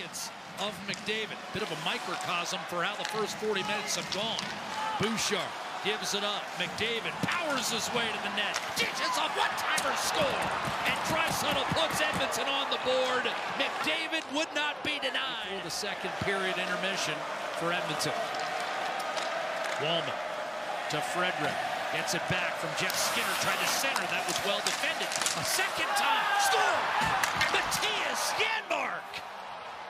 seconds of McDavid. Bit of a microcosm for how the first 40 minutes have gone. Bouchard gives it up. McDavid powers his way to the net. Dishes a one-timer score. And Draisaitl puts Edmonton on the board. McDavid would not be denied. For the second period intermission for Edmonton. Wallman to Frederick. Gets it back from Jeff Skinner. Tried to center. That was well defended. A second time. Score! Matthias Janmark,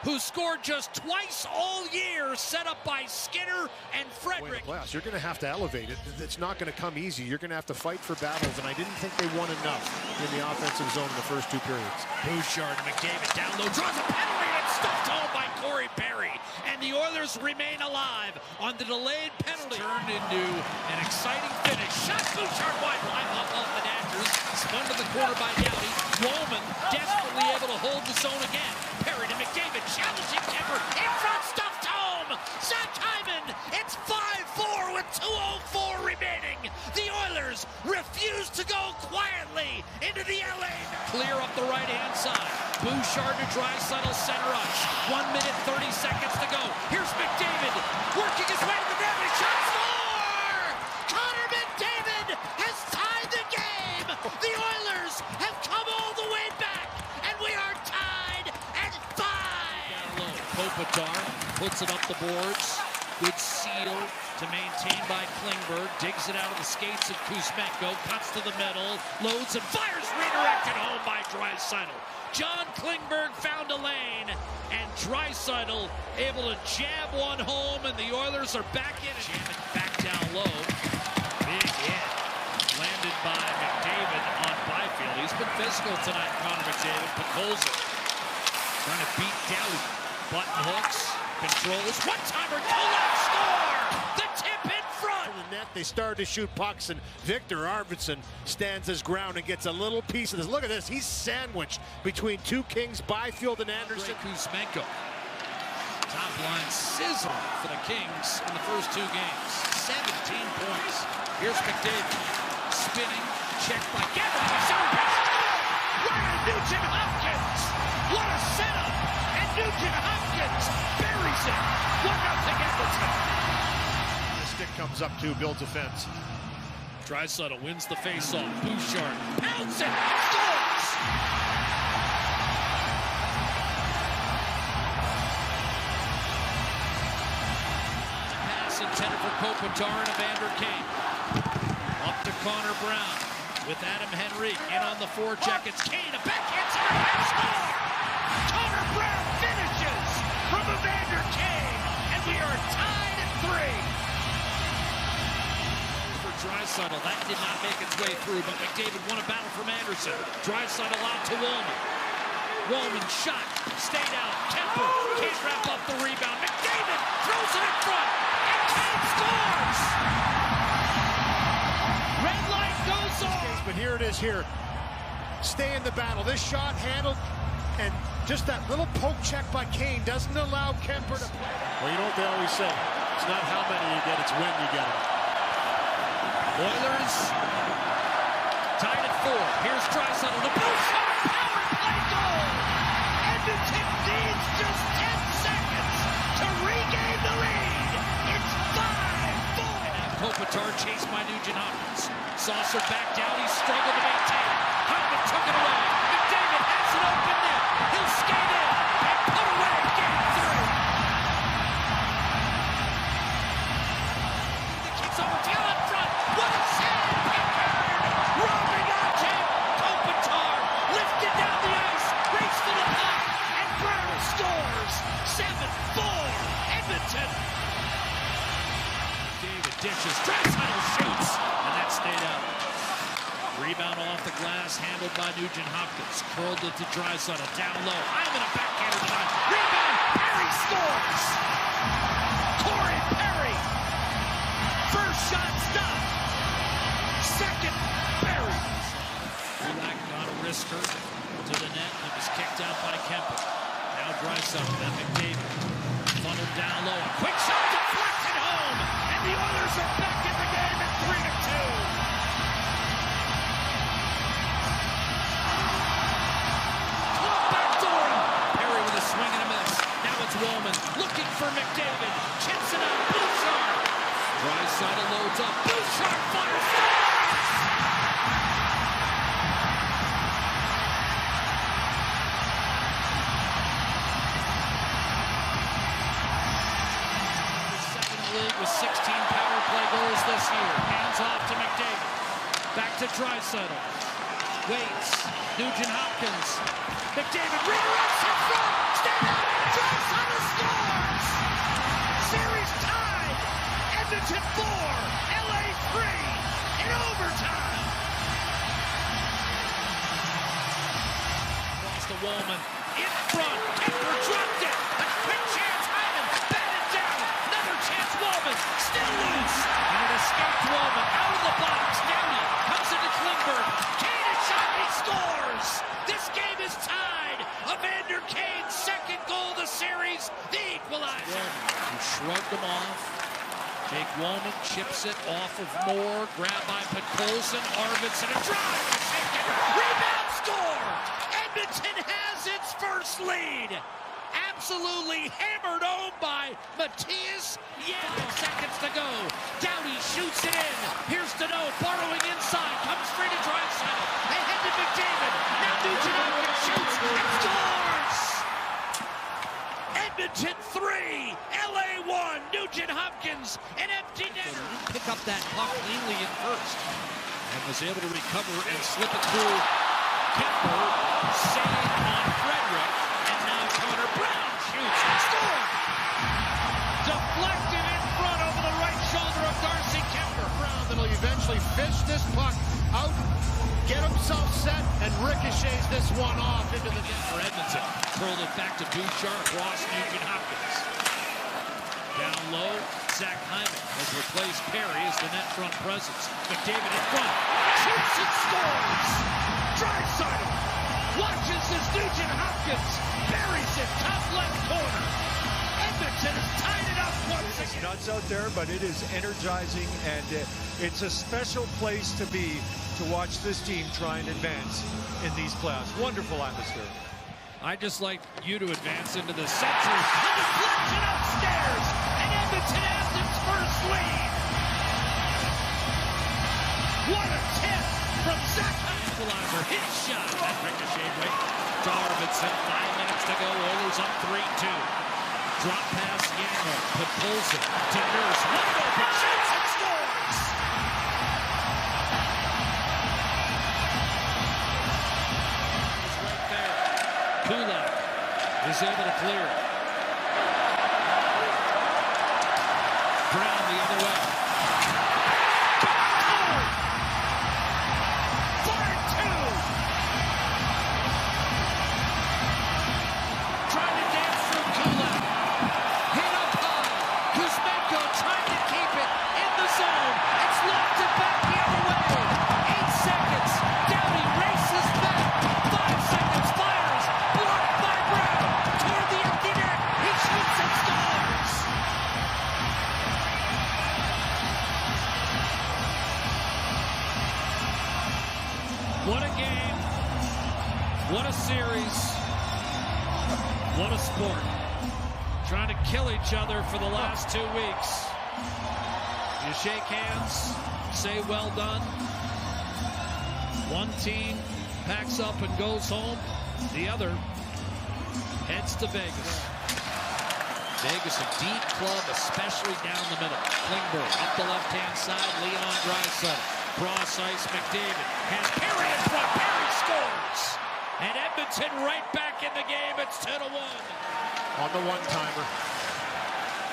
who scored just twice all year, set up by Skinner and Frederick. You're going to have to elevate it. It's not going to come easy. You're going to have to fight for battles, and I didn't think they won enough in the offensive zone in the first two periods. Bouchard, McDavid down low, draws a penalty, and it's stuffed home by Corey Perry. And the Oilers remain alive on the delayed penalty. Turned into an exciting finish. Shot Bouchard wide line off the Dodgers. Spun to the corner by Doughty. Wallman desperately able to hold the zone again. Perry to McDavid, challenging Kemper. In front, stuffed home. Zach Hyman. It's 5-4 with 2:04 remaining. The Oilers refuse to go quietly into the LA. Clear up the right-hand side. Bouchard to Draisaitl, center ice. 1 minute, 30 seconds to go. Here's McDavid working his way to the net. And shot score! Connor McDavid has tied the game. The Oilers have come all the way back, and we are tied at 5. Kopitar puts it up the boards. Good seal to maintain by Klingberg. Digs it out of the skates of Kuzmenko. Cuts to the middle. Loads and fires. Redirected home by Draisaitl. John Klingberg found a lane. And Draisaitl able to jab one home. And the Oilers are back in it. Jam it back down low. Big hit. Landed by McDavid on Byfield. He's been physical tonight, Connor McDavid. Pekolza trying to beat Doughty. Button hooks. Controls. One-timer. Kulak score! The tip in front! In the net, they started to shoot pucks, and Victor Arvidsson stands his ground and gets a little piece of this. Look at this. He's sandwiched between two kings, Byfield and Anderson. Kuzmenko. Top line sizzle for the Kings in the first two games. 17 points. Here's McDavid. Spinning. Checked by Gavin. Ryan Nugent-Hopkins. What a setup! And Nugent-Hopkins buries it. 1-0 Edmonton. The stick comes up to Bill defense. Draisaitl wins the faceoff. Bouchard pounds it. Scores! Pass intended for Kopitar and Evander Kane. Up to Connor Brown with Adam Henrique in on the forecheck. It's Kane, a backhand center score! Connor Brown finishes from Evander Kane, and we are tied at 3. For Draisaitl, that did not make its way through, but McDavid won a battle from Anderson. Draisaitl out to Wallman. Wallman shot, stayed out. Kemper can't wrap up the rebound. McDavid throws it in front, and Kane scores! Red light goes on. But here it is here. Stay in the battle. This shot handled, and just that little poke check by Kane doesn't allow Kemper to play. Well, you know what they always say. It's not how many you get, it's when you get them. Oilers tied at 4. Here's Draisaitl. The Bouchard power play goal. Edmonton needs just 10 seconds to regain the lead. It's 5-4. And now Kopitar chased by Nugent-Hopkins. Saucer back down. He struggled to maintain. Hyman took it away. McDavid has an open net. He'll skate in and put away game 3. The kicks over tail in front. What a save! Robbing object. Kopitar lifted down the ice. Race to the puck. And Brown scores. 7-4. Edmonton. David dishes. Draisaitl shoots. And that stayed out. Rebound off the glass, handled by Nugent-Hopkins. Curled it to Draisaitl, down low. Hyman a backhander tonight. Rebound, Perry scores! Corey Perry! First shot stopped. Second, Perry. Kulak got a wrister to the net. It was kicked out by Kemper. Now Draisaitl, then McDavid. Funneled down low. A quick shot deflected home. And the Oilers are back in the game at 3-2. Swing and a miss. Now Draisaitl loads up. Bouchard fires. Second in the league with 16 power play goals this year. Hands off to McDavid. Back to Draisaitl. Waits. Nugent-Hopkins. McDavid redirects in front. Stand up. Draisaitl scores. Series tied. Edmonton 4. LA 3. In overtime. Across to Woolman. In front. Kemper dropped it. A quick chance. Hyman batted down. Another chance. Woolman. Still loose. And it escaped Woolman. Out of the box. Downey comes into Klingberg. Kane is shot. He scores. This game is tied. Evander Kane's second goal of the series. The equalizer. He shrugged him off. Jake Woolman chips it off of Moore. Grabbed by Podkolzin. Arvidsson. A drive. Rebound score. Edmonton has its first lead. Absolutely hammered home by Matthias. 5 seconds to go. Downey shoots it in. Here's Deneau borrowing inside. Comes free to Draisaitl. Ahead to McDavid. Now Nugent-Hopkins shoots and scores. Edmonton 3. LA 1. Nugent-Hopkins. An empty netter. Pick up that puck cleanly in first. And was able to recover and slip it through Kemper. Save on Frederick. And now Connor Brown shoots and scores. Deflected in front over the right shoulder of Darcy Kemper. Brown that'll eventually fish this puck out, get himself set, and ricochets this one off into the net. For Edmonton, curled it back to Bouchard, across Nugent-Hopkins. Down low, Zach Hyman has replaced Perry as the net front presence. McDavid in front, shoots and scores! Draisaitl watches as Nugent-Hopkins buries it top left corner. Edmonton has tied it up once again. It's nuts out there, but it is energizing, and it's a special place to be to watch this team try and advance in these playoffs. Wonderful atmosphere. I'd just like you to advance into the center. A deflection upstairs, and Edmonton has its first lead. What a tip from Zach Hyman. Equalizer, hit shot. That ricochet right to Arvidsson. 5 minutes to go. Oilers up 3-2. Drop pass, Yano. Podkolzin to Nurse. Wide open, shoots and scores. Right there. Kulak is able to clear it. Brown the other way. Fired two. Trying to dance through Kulak. Hit up high. Kuzmenko trying to keep it in the zone. It's lofted back the other way. 8 seconds. Downey races back. 5 seconds. Fires. Blocked by Brown. Toward the empty net. He shoots and scores. What a game. What a series. What a sport. Trying to kill each other for the last 2 weeks. You shake hands, say well done. One team packs up and goes home. The other heads to Vegas. Vegas, a deep club, especially down the middle. Klingberg up the left-hand side, Leon Draisaitl. Cross ice, McDavid has Perry in front. Perry scores. And Edmonton right back in the game. It's 2-1. On the one-timer.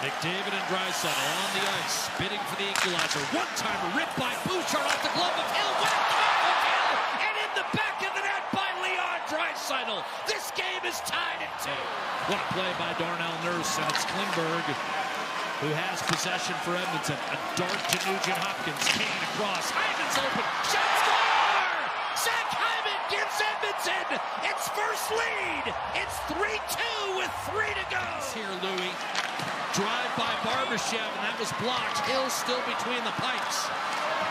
McDavid and Draisaitl on the ice, bidding for the equalizer. One-timer ripped by Bouchard off the glove of Hill. What a kick of Hill! And in the back of the net by Leon Draisaitl. This game is tied at 2. What a play by Darnell Nurse, and it's Klingberg who has possession for Edmonton. A dart to Nugent-Hopkins. Kane across. Hyman's open. Shot score! Zach Hyman gives Edmonton its first lead. It's 3-2 with 3 to go. Here, Louis. Drive by Barbashev, and that was blocked. Hill still between the pipes.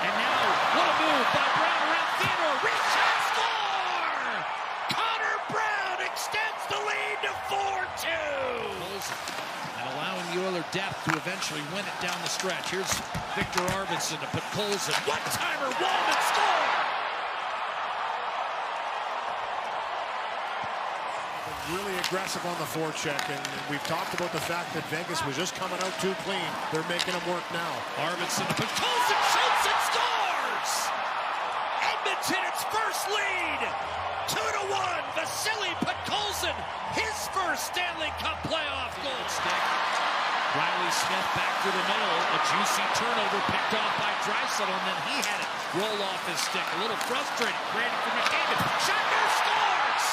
And now, what a move by Brown around Theodore. Reach and score! Connor Brown extends the lead to 4-2. And allowing the Oilers depth to eventually win it down the stretch. Here's Victor Arvidsson to put Colson. One-timer, Wallman score! Really aggressive on the forecheck, and we've talked about the fact that Vegas was just coming out too clean. They're making them work now. Arvidsson to put Colson, shoots and scores! Edmonton, its first lead! 2-1, Vasily Podkolzin, his first Stanley Cup Playoff goal. Stick. Riley Smith back to the middle, a juicy turnover picked off by Draisaitl, and then he had it roll off his stick. A little frustrated, creating for McDavid. Shotner scores!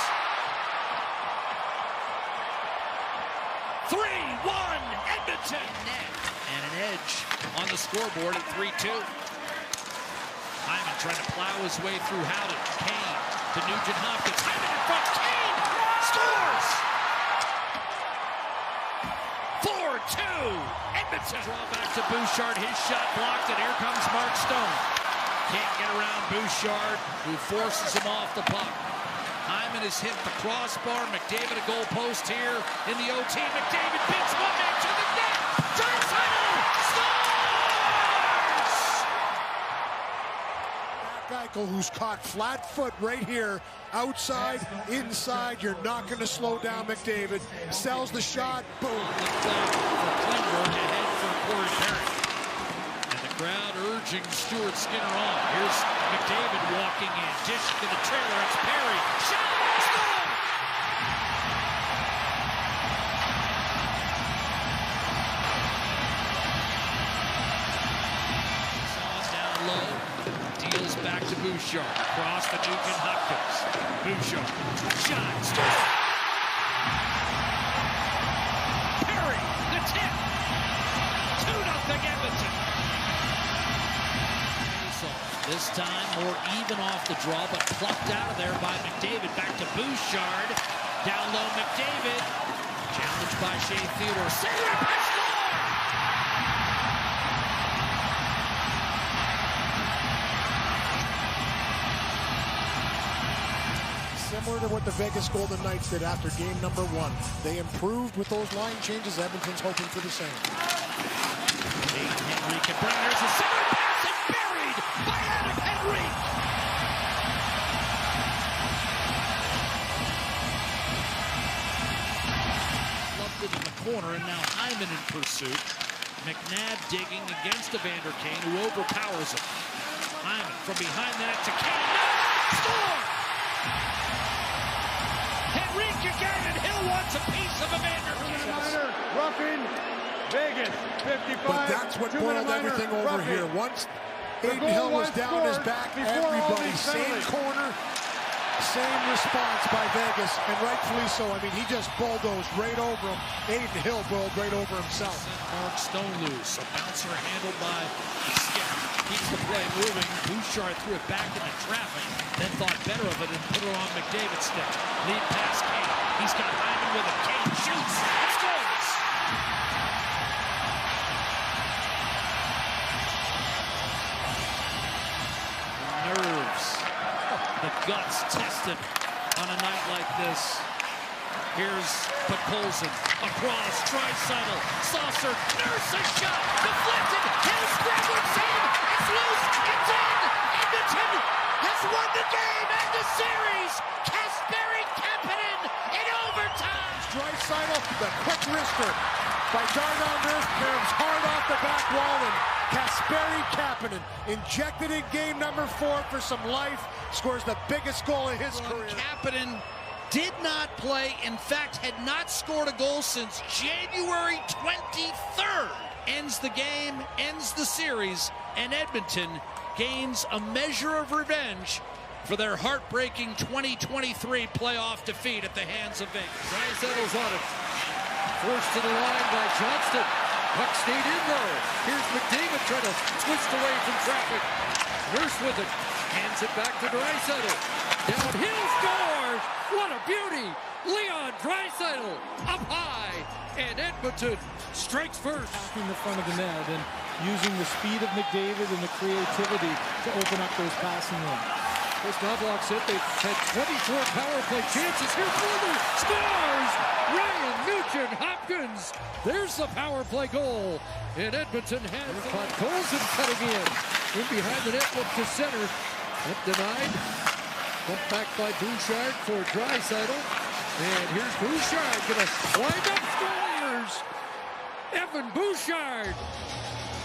3-1, Edmonton. And an edge on the scoreboard at 3-2. Hyman trying to plow his way through Howden. Kane to Nugent Hopkins. Hyman in front. Kane scores! 4-2, Edmonton. Draw back to Bouchard. His shot blocked, and here comes Mark Stone. Can't get around Bouchard, who forces him off the puck. Hyman has hit the crossbar. McDavid a goal post here in the OT. McDavid beats one man to the net. Draisaitl scores! Eichel, who's caught flat foot right here, outside, inside. You're not going to slow down McDavid. Sells the shot. Boom. Klingberg ahead for Corey Perry. And the crowd urging Stuart Skinner on. Here's McDavid walking in. Dish to the trailer. It's Perry. Shot! Score! Down low. Deals back to Bouchard. Across the Nugent Hopkins. Bouchard. Shot. Score! Perry. The tip. 2-0 Edmonton. This time more even off the draw, but plucked out of there by McDavid. Back to Bouchard. Down low McDavid. Challenged by Shea Theodore. Center pass score! Similar to what the Vegas Golden Knights did after game number 1. They improved with those line changes. Edmonton's hoping for the same. Henrique and Brown. There's a center pass and buried by Adam Henrique. Loved it in the corner, and now Hyman in pursuit. McNabb digging against Evander Kane, who overpowers him. Hyman from behind the net to Kane. Score! Henrique again, and Hill wants a piece of Evander Kane. Roughing Vegas, 55. But that's what boiled everything over here. Once Aiden Hill was down his back, everybody, same corner, same response by Vegas, and rightfully so. I mean, he just bulldozed right over him. Aiden Hill bowled right over himself. Mark Stone loose, a bouncer handled by Skip. Keeps the play moving. Bouchard threw it back into traffic, then thought better of it and put it on McDavid's stick. Lead pass Kane. He's got Hyman with it. Kane shoots and scores. Nerves, the guts tested on a night like this. Here's Podkolzin across, Draisaitl, saucer, Nurse a shot, deflected, Hill's Greenwood save, it's loose, it's in, Edmonton has won the game and the series, Kasperi Kapanen in overtime. Draisaitl, the quick wrister by Darnell Nurse, caroms hard off the back wall, and Kasperi Kapanen, injected in game number 4 for some life, scores the biggest goal of his career. Kapanen did not play, in fact, had not scored a goal since January 23rd. Ends the game, ends the series, and Edmonton gains a measure of revenge for their heartbreaking 2023 playoff defeat at the hands of Vegas. Draisaitl's on it. Forced to the line by Johnston. Puck stayed in though. Here's McDavid trying to twist away from traffic. Nurse with it. Hands it back to Draisaitl. Downhill scores! What a beauty! Leon Draisaitl up high. And Edmonton strikes first. In the front of the net and using the speed of McDavid and the creativity to open up those passing lanes. As Knobloch said, they've had 24 power play chances. Here's Wheeler, scores! Ryan Nugent-Hopkins. There's the power play goal. And Edmonton has Colson cutting in behind the net, up to center. Up denied. Put back by Bouchard for Draisaitl. And here's Bouchard gonna wind up scores. Evan Bouchard.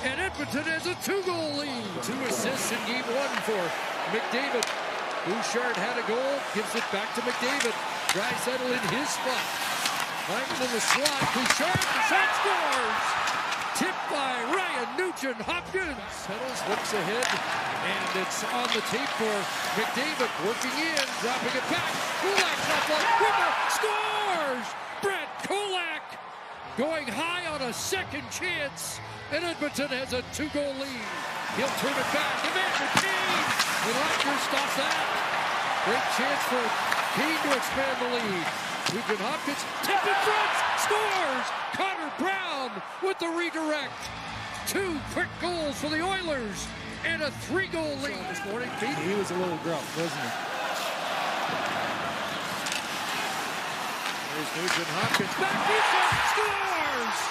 And Edmonton has a 2-goal lead. 2 assists in game 1 for McDavid. Bouchard had a goal, gives it back to McDavid. Draisaitl in his spot. Hyman in the slot. Bouchard, the shot scores! Tipped by Ryan Nugent-Hopkins. Settles, looks ahead, and it's on the tape for McDavid. Working in, dropping it back. Kulak, top line, Whipper, scores! Brett Kulak going high on a second chance, and Edmonton has a 2-goal lead. He'll turn it back. Evander Kane! The Rangers stops that. Great chance for Kane to expand the lead. Nugent-Hopkins, tip in front, scores! Connor Brown with the redirect. 2 quick goals for the Oilers and a 3-goal lead this morning. He was a little gruff, wasn't he? There's Nugent-Hopkins, back defense, scores!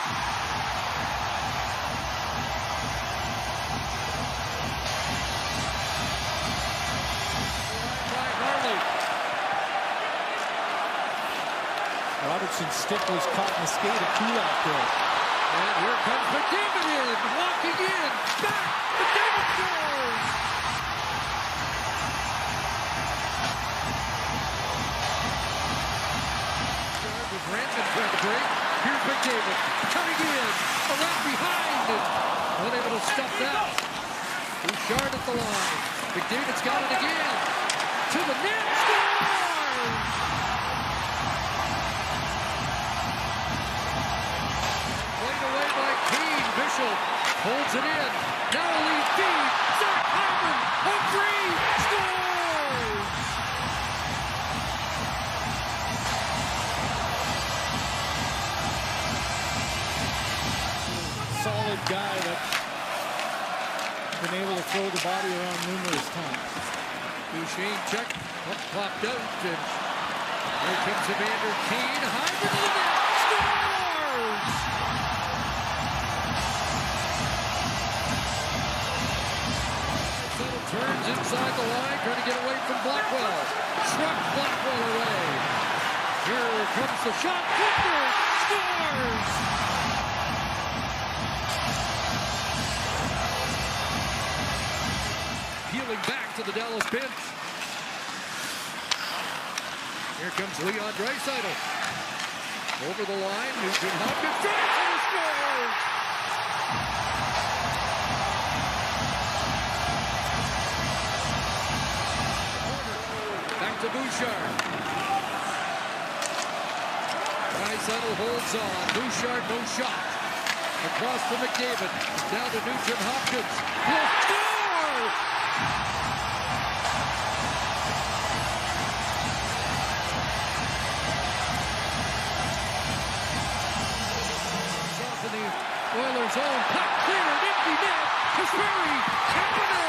Robertson's stick was caught in the skate of Kulak there. And here comes McDavid in, walking in, back, McDavid scores! With Rankin trying to break, here's McDavid, coming in, around behind, and unable to stop that. Bouchard at the line, McDavid's got it again, to the net, scores! Bishop holds it in. Now a lead feed. Zach Hyman on 3. Scores! Solid guy that's been able to throw the body around numerous times. Duchesne check. Up, popped out. And here comes Evander Kane. Hyman to the net. Scores! Turns inside the line, trying to get away from Blackwell. Struck Blackwell away. Here comes the shot. Whipper scores! Peeling back to the Dallas bench. Here comes Leon Draisaitl. Over the line, Nugent-Hopkins. Draisaitl scores! To Bouchard. Draisaitl holds on. Bouchard, no shot. Across to McDavid. Down to Nugent-Hopkins. He'll score! Off in the Oilers' zone. Puck cleared. Empty net. Kasperi Kapanen.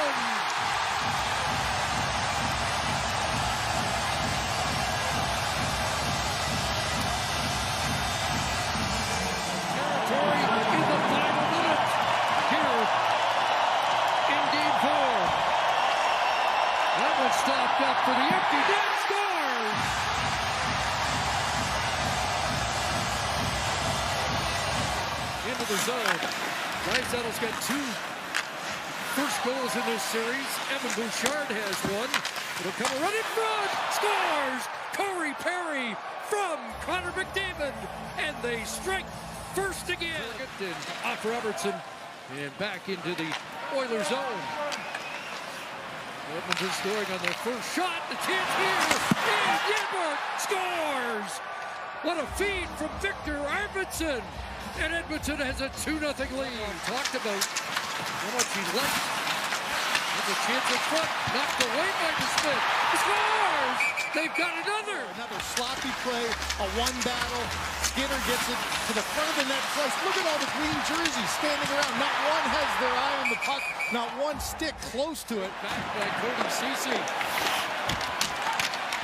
Stopped up for the empty net, scores! Into the zone. Draisaitl's got 2 first goals in this series. Evan Bouchard has 1. It'll come a run in front, scores! Corey Perry from Connor McDavid, and they strike first again. And off Robertson, and back into the Oilers zone. Edmonton scoring on their first shot. The chance here. And Gilbert scores. What a feed from Victor Arvidsson. And Edmonton has a 2-0 lead. Talked about how much he liked There's a chance in front. Knocked away by DeSmith. Scores! They've got another. Another sloppy play, a one battle. Skinner gets it to the front of the net twice. Look at all the green jerseys standing around. Not one has their eye on the puck. Not one stick close to it. Back by Cody Ceci.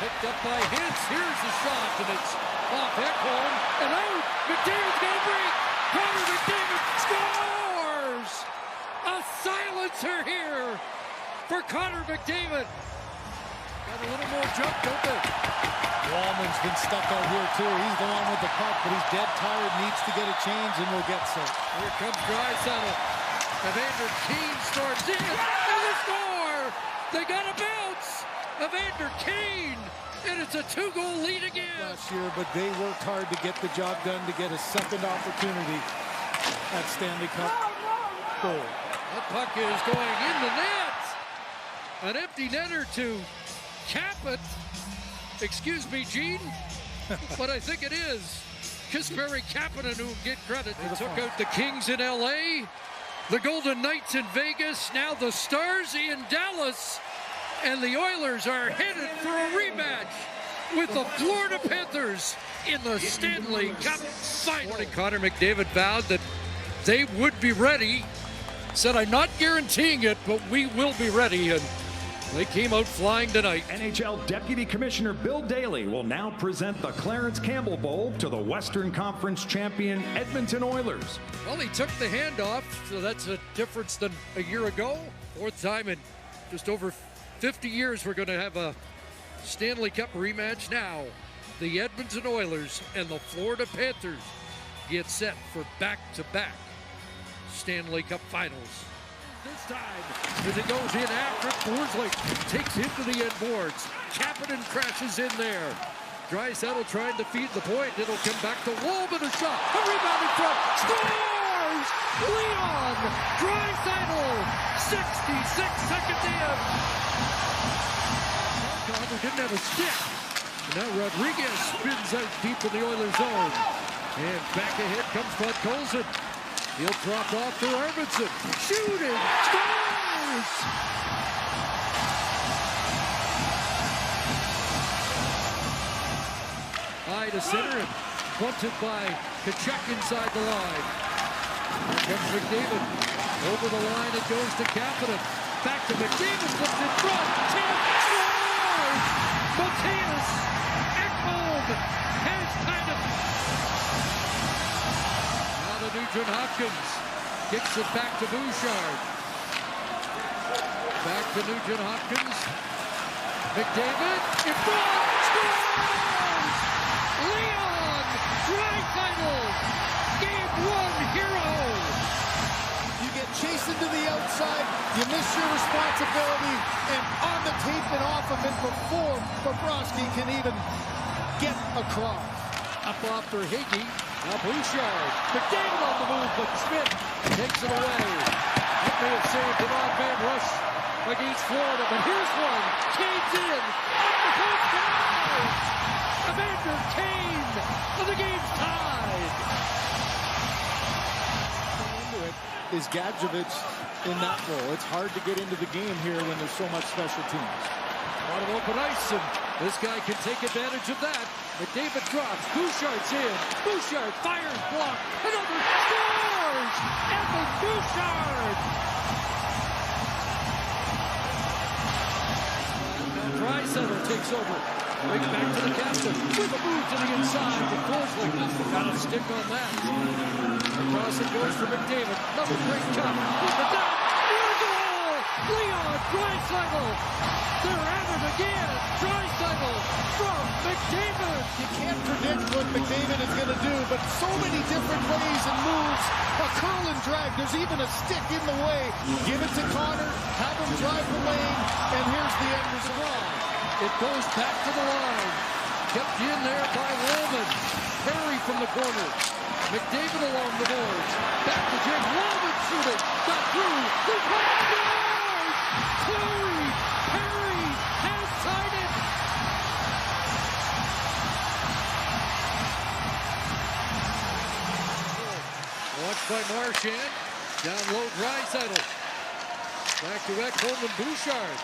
Picked up by Hintz. Here's the shot, and it's off Ekholm and out. McDavid's got a break. Connor McDavid scores! A silencer here for Connor McDavid. Got a little more jump, don't they? Wallman's been stuck out here too. He's the one with the puck, but he's dead tired, needs to get a change, and will get so. Here comes Draisaitl. Evander Kane storms in, and they score! They got a bounce! Evander Kane, and it's a 2-goal lead again. Last year, but they worked hard to get the job done, to get a second opportunity at Stanley Cup goal. That puck is going in the net. An empty netter to cap it. Excuse me, Gene, but I think it is. Kasperi Kapanen who get credit. They took out the Kings in LA, the Golden Knights in Vegas, now the Stars in Dallas, and the Oilers are headed for a rematch with the Florida Panthers in the Stanley Cup Final. Connor McDavid vowed that they would be ready. Said, I'm not guaranteeing it, but we will be ready. And they came out flying tonight. NHL Deputy Commissioner Bill Daly will now present the Clarence Campbell Bowl to the Western Conference champion Edmonton Oilers. Well, he took the handoff, so that's a difference than a year ago. Fourth time in just over 50 years we're going to have a Stanley Cup rematch now. The Edmonton Oilers and the Florida Panthers get set for back-to-back Stanley Cup Finals. This time, as it goes in after Forsling takes him to the end boards. Kapanen crashes in there. Draisaitl trying to feed the point. It'll come back to Wallman, a shot. A rebound in front. Scores! Leon Draisaitl, 66 seconds in. Connor didn't have a stick. Now Rodriguez spins out deep in the Oilers zone. And back ahead comes Bud Colson. He'll drop off to Arvidsson. Shooting! Scores! High to center and bunted by Kachuk inside the line. Here comes McDavid. Over the line it goes to Kapanen. Back to McDavid, flips in front. Tim scores! Mattias Ekholm has tied it. Now to Nugent Hopkins. Kicks it back to Bouchard. Back to Nugent Hopkins. McDavid in front. Scores! Leon Draisaitl, Game 1 hero. You get chased into the outside, you miss your responsibility, and on the tape and off of it before Bobrovsky can even get across. Up off for Higgy. Now Bouchard. McDavid on the move, but Smith takes it away. That may have saved an off-man rush against Florida, but here's one. Kane's in. Evander Kane, and the game's tied. Is Gadjevich in that role? It's hard to get into the game here when there's so much special teams. A lot of open ice, and this guy can take advantage of that. McDavid drops. Bouchard's in. Bouchard fires, block. Another scores! Evan Bouchard! Draisaitl takes over. Brings back to the captain. With a move to the inside. The Forsling got a stick on that. Across it goes for McDavid. Another great cut. With the dot. Near goal! Leon Draisaitl! They're at it again. Draisaitl from McDavid. You can't predict what McDavid is going to do, but so many different ways and moves. A curl and drag. There's even a stick in the way. Give it to Connor. Have him drive the lane. And here's the end result. It goes back to the line. Kept in there by Wallman. Perry from the corner. McDavid along the boards. Back to Jake. Wallman shooting. Got through. The puck scores! Corey Perry has tied it. Watched by Marchand. Down low, Draisaitl. Back to Ekholm and Bouchard.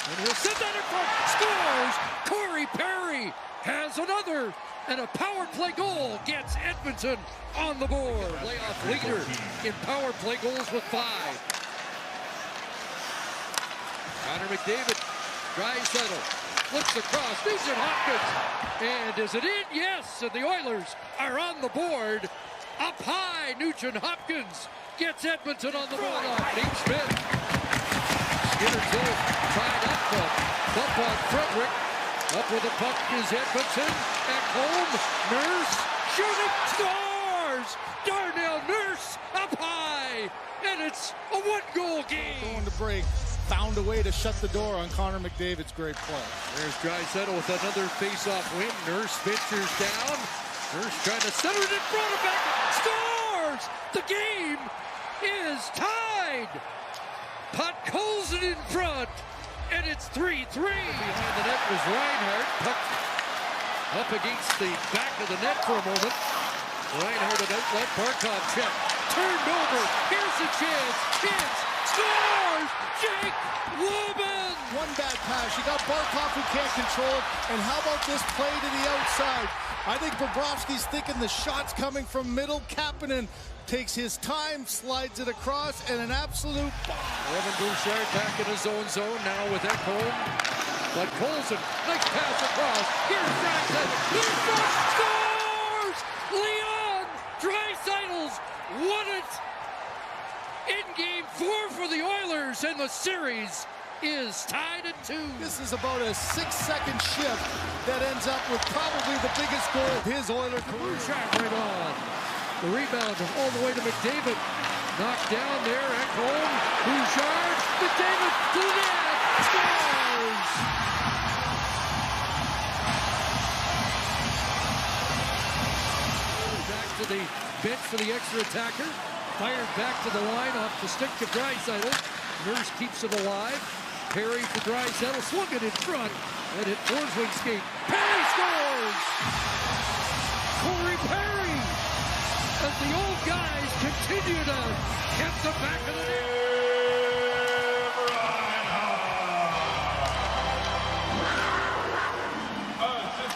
And he'll send that in front. Scores! Corey Perry has another. And a power play goal gets Edmonton on the board. Playoff leader in power play goals with 5. Connor McDavid, Draisaitl, flips across, Nugent Hopkins. And is it in? Yes, and the Oilers are on the board. Up high, Nugent Hopkins gets Edmonton on the board. Nate Schmidt. Skinner's in, tied up on Frederick. Up with the puck is Edmonton. At home, Nurse shooting, scores! Darnell Nurse up high, and it's a 1-goal game. Going to break, found a way to shut the door on Connor McDavid's great play. There's Draisaitl with another face-off win. Nurse ventures down. Nurse trying to center it in front of back. Scores! The game is tied. Podkolzin in front. And it's 3-3. Behind the net was Reinhart. Puck up against the back of the net for a moment. Reinhart at outlet. Barkov check. Turned over. Here's a chance. Hits. Scores! Jake Woman! One bad pass. You got Barkov who can't control it. And how about this play to the outside? I think Bobrovsky's thinking the shot's coming from middle. Kapanen takes his time, slides it across, and an absolute bomb. Evan Bouchard back in his own zone now with Ekholm. But Colson, nice pass across. Here's Draisaitl. Here's scores! Leon Draisaitl's won it in Game 4 for the Oilers, and the series is tied at 2. This is about a 6-second shift that ends up with probably the biggest goal of his Oiler career. Bouchard right on. The rebound all the way to McDavid. Knocked down there. Ekholm. Bouchard. McDavid to the net. Scores! Back to the bench for the extra attacker. Fired back to the line off the stick of Draisaitl. Nurse keeps it alive. Perry for Draisaitl. Swung it in front. And hit Forswing skate. Perry scores! Corey Perry! As the old guys continue to hit the back of the net.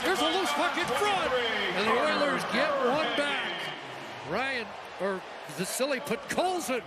There's a loose puck in front, and the Oilers get one back. Vasily Podkolzin